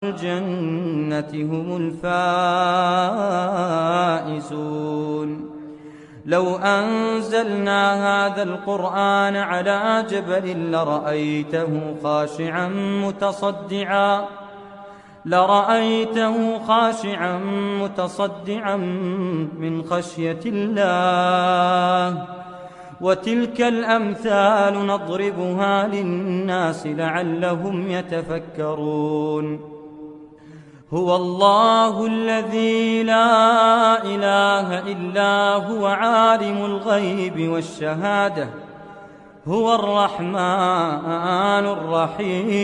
الجنة هم الفائزون. لو أنزلنا هذا القرآن على جبل لرأيته خاشعا متصدعا من خشية الله. وتلك الأمثال نضربها للناس لعلهم يتفكرون. هو الله الذي لا إله إلا هو عالم الغيب والشهادة، هو الرحمن الرحيم.